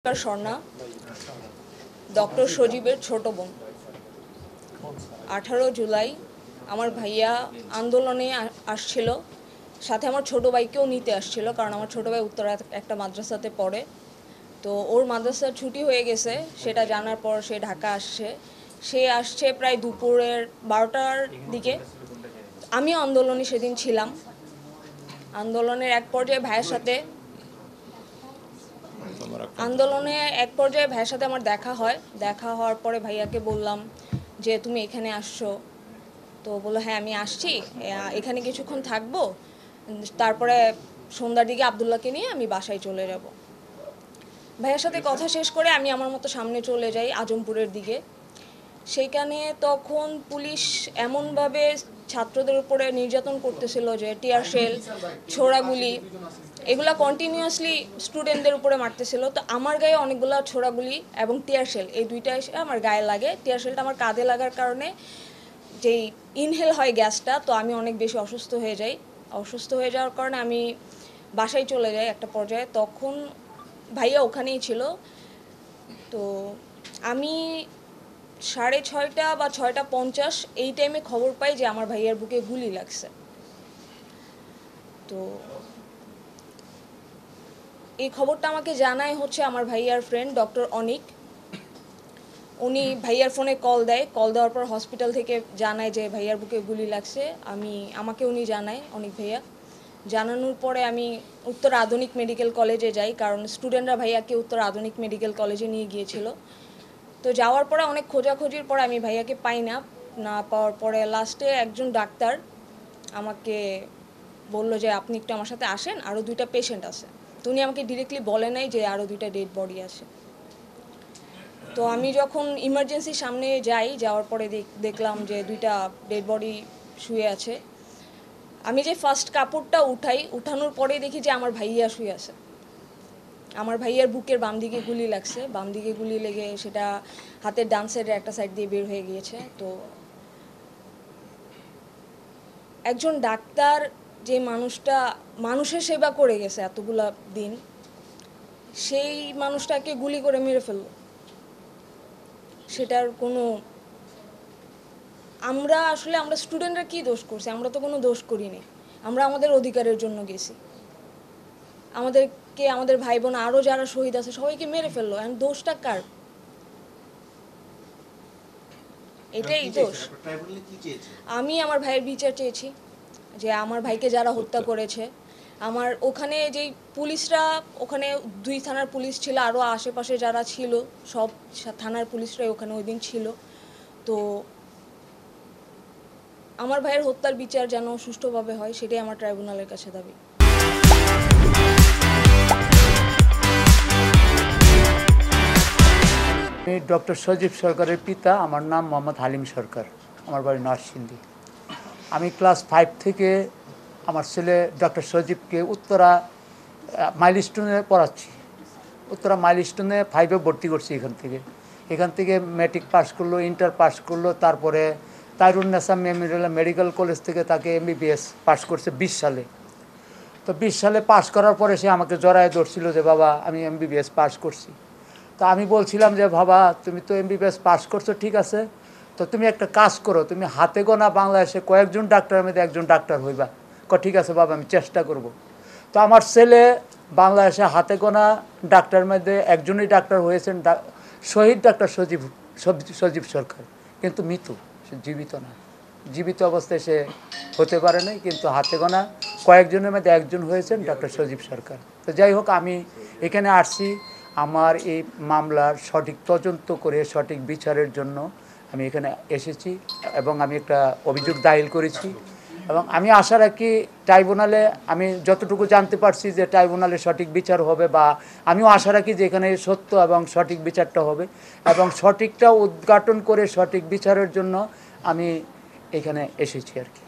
Swarna doctor সজীবের ছোট বোন। 18 জুলাই আমার ভাইয়া আন্দোলনে আসছিল, সাথে আমার ছোট ভাইকেও নিতে আসছিল, কারণ আমার ছোট ভাই উত্তরা একটা মাদ্রাসাতে পড়ে। তো ওর মাদ্রাসার ছুটি হয়ে গেছে, সেটা জানার পর সে ঢাকা আসছে। সে আসছে প্রায় দুপুরের 12টার দিকে। আমি আন্দোলনে সেদিন ছিলাম। আন্দোলনের এক পর্যায়ে ভাইয়ের সাথে ভাইয়ের সাথে আমার দেখা হওয়ার পরে ভাইয়াকে বললাম যে তুমি এখানে আসছো। তো বললো হ্যাঁ আমি আসছি, এখানে কিছুক্ষণ থাকবো, তারপরে সন্ধ্যার দিকে আবদুল্লাহকে নিয়ে আমি বাসায় চলে যাব। ভাইয়ার সাথে কথা শেষ করে আমি আমার মতো সামনে চলে যাই আজমপুরের দিকে। সেইখানে তখন পুলিশ এমনভাবে ছাত্রদের উপরে নির্যাতন করতেছিল যে টিয়ার শেল, ছোড়াগুলি, এগুলা কন্টিনিউয়াসলি স্টুডেন্টদের উপরে মারতেছিল। তো আমার গায়ে অনেকগুলো ছোড়াগুলি এবং টিয়ার শেল, এই দুইটা এসে আমার গায়ে লাগে। টিয়ার শেলটা আমার কাঁধে লাগার কারণে যেই ইনহেল হয় গ্যাসটা, তো আমি অনেক বেশি অসুস্থ হয়ে যাই। অসুস্থ হয়ে যাওয়ার কারণে আমি বাসায় চলে যাই একটা পর্যায়ে। তখন ভাইয়া ওখানেই ছিল। তো আমি 6:30 বা 6:50 এই টাইমে খবর পাই যে আমার ভাইয়ার বুকে গুলি লাগছে। তো এই খবরটা আমাকে জানায় হচ্ছে আমার ভাইয়ার ফ্রেন্ড ডক্টর অনিক। উনি ভাইয়ার ফোনে কল দেওয়ার পর হসপিটাল থেকে জানায় যে ভাইয়ার বুকে গুলি লাগছে। আমাকে উনি জানায়, অনিক ভাইয়া। জানানোর পরে আমি উত্তর আধুনিক মেডিকেল কলেজে যাই, কারণ স্টুডেন্টরা ভাইয়াকে উত্তর আধুনিক মেডিকেল কলেজে নিয়ে গিয়েছিল। তো যাওয়ার পরে অনেক খোঁজাখুঁজির পরে আমি ভাইয়াকে পাই না পাওয়ার পরে লাস্টে একজন ডাক্তার আমাকে বলল যে আপনি একটু আমার সাথে আসেন, আরও 2টা পেশেন্ট আছে। তো উনি আমাকে ডিরেক্টলি বলে নাই যে আরও 2টা ডেড বডি আছে। তো আমি যখন ইমার্জেন্সির সামনে যাওয়ার পরে দেখলাম যে 2টা ডেড বডি শুয়ে আছে। আমি যে ফার্স্ট কাপড়টা উঠানোর পরে দেখি যে আমার ভাইয়া শুয়ে আছে। আমার ভাইয়ার বুকের বাম দিকে গুলি লাগছে, বাম দিকে গুলি লেগে সেটা হাতের ডান সাইডের একটা সাইড দিয়ে বের হয়ে গিয়েছে। তো একজন ডাক্তার, যে মানুষটা মানুষের সেবা করে গেছে এতগুলা দিন, সেই মানুষটাকে গুলি করে মেরে ফেলল। সেটার কোনো আমরা স্টুডেন্টরা কি দোষ করছি? আমরা তো কোনো দোষ করিনি। আমরা আমাদের অধিকারের জন্য গেছি। আমাদের ভাই বোন আরও যারা শহীদ আছে সবাইকে মেরে ফেললো। এখন দোষটা কার? এটাই দোষ। আমি আমার ভাইয়ের বিচার চেয়েছি, যে আমার ভাইকে যারা হত্যা করেছে। আমার ওখানে যেই পুলিশরা, ওখানে 2 থানার পুলিশ ছিল, আরও আশেপাশে যারা ছিল সব থানার পুলিশরাই ওখানে ওই দিন ছিল। তো আমার ভাইয়ের হত্যার বিচার যেন সুষ্ঠুভাবে হয়, সেটাই আমার ট্রাইব্যুনালের কাছে দাবি। আমি ডক্টর সজীব সরকারের পিতা। আমার নাম মোহাম্মদ হালিম সরকার। আমার বাড়ি নরসিংদী। আমি ক্লাস 5 থেকে আমার ছেলে ডক্টর সজীবকে উত্তরা মাইলস্টোনে পড়াচ্ছি। উত্তরা মাইলস্টোনে 5-এ ভর্তি করছি। এখান থেকে ম্যাট্রিক পাস করলো, ইন্টার পাস করলো। তারপরে তাইরুন্নেসা মেমোরিয়াল মেডিকেল কলেজ থেকে তাকে MBBS পাস করছে 20 সালে। তো 20 সালে পাস করার পরে সে আমাকে জড়ায় ধরছিল যে বাবা আমি MBBS পাস করছি। তা আমি বলছিলাম যে বাবা তুমি তো MBBS পাস করছো, ঠিক আছে, তো তুমি একটা কাজ করো, তুমি হাতে গোনা বাংলাদেশে কয়েকজন ডাক্তারের মধ্যে একজন ডাক্তার হইবা। ঠিক আছে বাবা, আমি চেষ্টা করব। তো আমার ছেলে বাংলাদেশে হাতে গোনা ডাক্তারের মধ্যে একজনই ডাক্তার হয়েছেন, শহীদ ডাক্তার সজীব সরকার। কিন্তু মৃত, সে জীবিত না। জীবিত অবস্থায় সে হতে পারে নাই, কিন্তু হাতে গোনা কয়েকজনের মধ্যে একজন হয়েছেন ডক্টর সজীব সরকার। তো যাই হোক, আমি এখানে আসছি আমার এই মামলার সঠিক তদন্ত করে সঠিক বিচারের জন্য আমি এখানে এসেছি, এবং আমি একটা অভিযোগ দায়ের করেছি। এবং আমি আশা রাখি ট্রাইব্যুনালে, আমি যতটুকু জানতে পারছি যে ট্রাইব্যুনালে সঠিক বিচার হবে, বা আমিও আশা রাখি যে এখানে সত্য এবং সঠিক বিচারটা হবে, এবং সঠিকটা উদ্ঘাটন করে সঠিক বিচারের জন্য আমি এখানে এসেছি আর কি।